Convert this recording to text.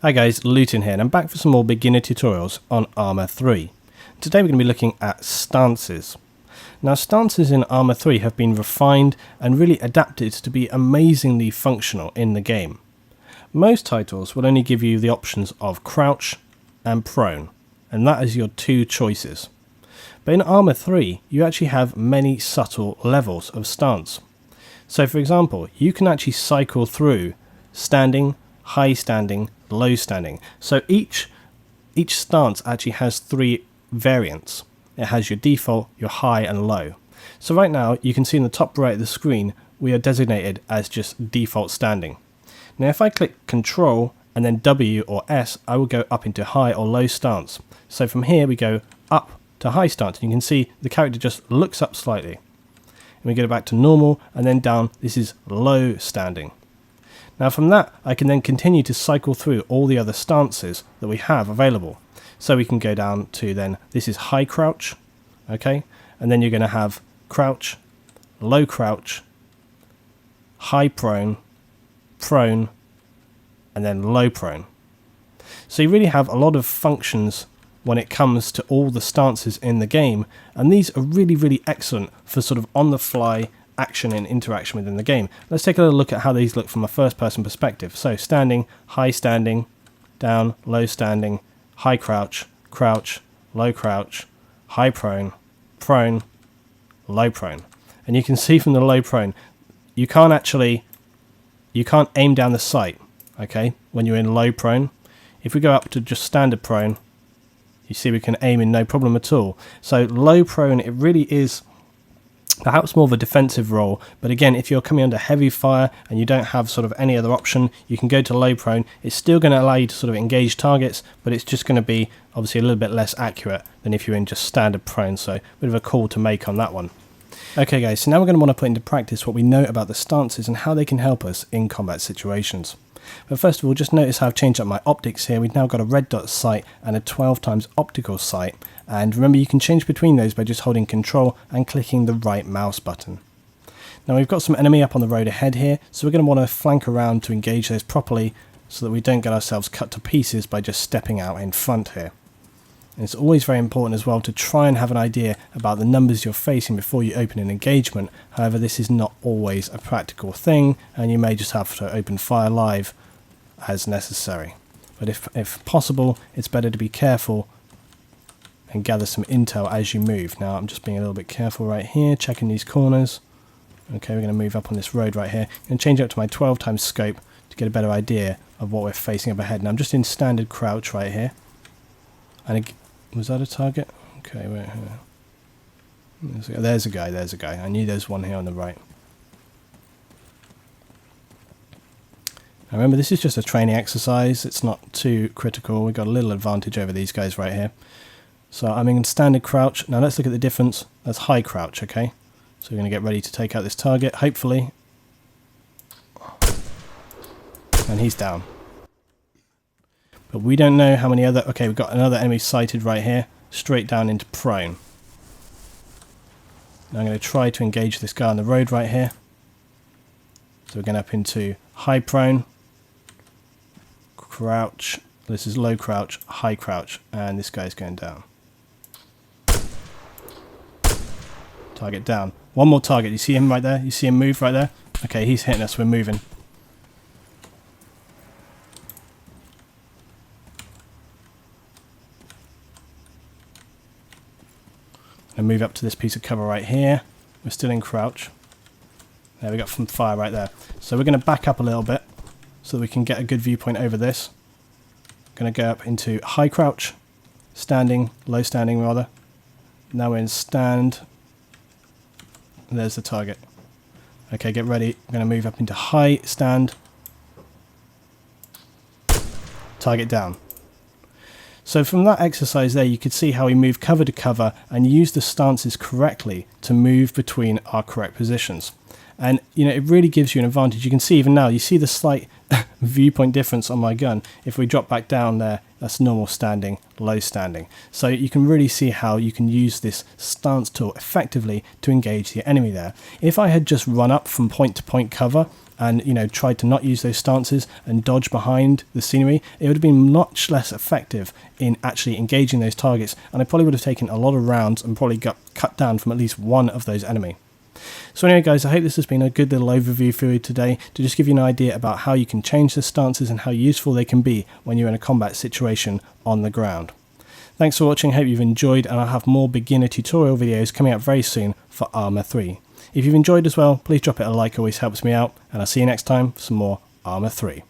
Hi guys, Luton here, and I'm back for some more beginner tutorials on Arma 3. Today we're going to be looking at stances. Now stances in Arma 3 have been refined and really adapted to be amazingly functional in the game. Most titles will only give you the options of crouch and prone, and that is your two choices. But in Arma 3 you actually have many subtle levels of stance. So for example, you can actually cycle through standing, high standing, low standing. So each stance actually has three variants. It has your default, your high and low. So right now you can see in the top right of the screen we are designated as just default standing. Now if I click Control and then W or S, I will go up into high or low stance. So from here we go up to high stance, and you can see the character just looks up slightly. And we go back to normal and then down. This is low standing. Now from that I can then continue to cycle through all the other stances that we have available. So we can go down to then, this is high crouch, okay, and then you're going to have crouch, low crouch, high prone, prone, and then low prone. So you really have a lot of functions when it comes to all the stances in the game, and these are really excellent for sort of on the fly action and interaction within the game. Let's take a little look at how these look from a first person perspective. So standing, high standing, down, low standing, high crouch, crouch, low crouch, high prone, prone, low prone. And you can see from the low prone, you can't aim down the sight, okay, when you're in low prone. If we go up to just standard prone, you see we can aim in no problem at all. So low prone, it really is perhaps more of a defensive role, but again, if you're coming under heavy fire and you don't have sort of any other option, you can go to low prone. It's still going to allow you to sort of engage targets, but it's just going to be obviously a little bit less accurate than if you're in just standard prone, so a bit of a call to make on that one. Okay guys, so now we're going to want to put into practice what we know about the stances and how they can help us in combat situations. But first of all, just notice how I've changed up my optics here. We've now got a red dot sight and a 12 times optical sight. And remember, you can change between those by just holding Control and clicking the right mouse button. Now we've got some enemy up on the road ahead here, so we're going to want to flank around to engage those properly so that we don't get ourselves cut to pieces by just stepping out in front here. And it's always very important as well to try and have an idea about the numbers you're facing before you open an engagement. However, this is not always a practical thing, and you may just have to open fire live as necessary. But if possible, it's better to be careful and gather some intel as you move. Now I'm just being a little bit careful right here, checking these corners. Okay, we're going to move up on this road right here. I'm going to change it up to my 12 times scope to get a better idea of what we're facing up ahead. Now I'm just in standard crouch right here. And was that a target? Okay, wait here. There's a guy. I knew there's one here on the right. Now remember, this is just a training exercise. It's not too critical. We've got a little advantage over these guys right here. So I'm in standard crouch. Now let's look at the difference. That's high crouch, okay? So we're going to get ready to take out this target, hopefully. And he's down. But we don't know how many other... Okay, we've got another enemy sighted right here, straight down into prone. Now I'm going to try to engage this guy on the road right here. So we're going up into high prone, crouch. This is low crouch, high crouch, and this guy's going down. Target down. One more target. You see him right there? You see him move right there? Okay, he's hitting us. We're moving. And move up to this piece of cover right here. We're still in crouch. There, we got some fire right there. So we're going to back up a little bit so that we can get a good viewpoint over this. Going to go up into high crouch, standing, low standing rather. Now we're in stand. There's the target. Okay, get ready. I'm going to move up into high stand. Target down. So from that exercise there, you could see how we move cover to cover and use the stances correctly to move between our correct positions. And you know, it really gives you an advantage. You can see even now, you see the slight viewpoint difference on my gun. If we drop back down there that's normal standing, low standing. So you can really see how you can use this stance tool effectively to engage the enemy there. If I had just run up from point to point cover and tried to not use those stances and dodge behind the scenery, it would have been much less effective in actually engaging those targets, and I probably would have taken a lot of rounds and probably got cut down from at least one of those enemy. So anyway guys, I hope this has been a good little overview for you today to just give you an idea about how you can change the stances and how useful they can be when you're in a combat situation on the ground. Thanks for watching, hope you've enjoyed, and I'll have more beginner tutorial videos coming out very soon for Arma 3. If you've enjoyed as well, please drop it a like, always helps me out, and I'll see you next time for some more Arma 3.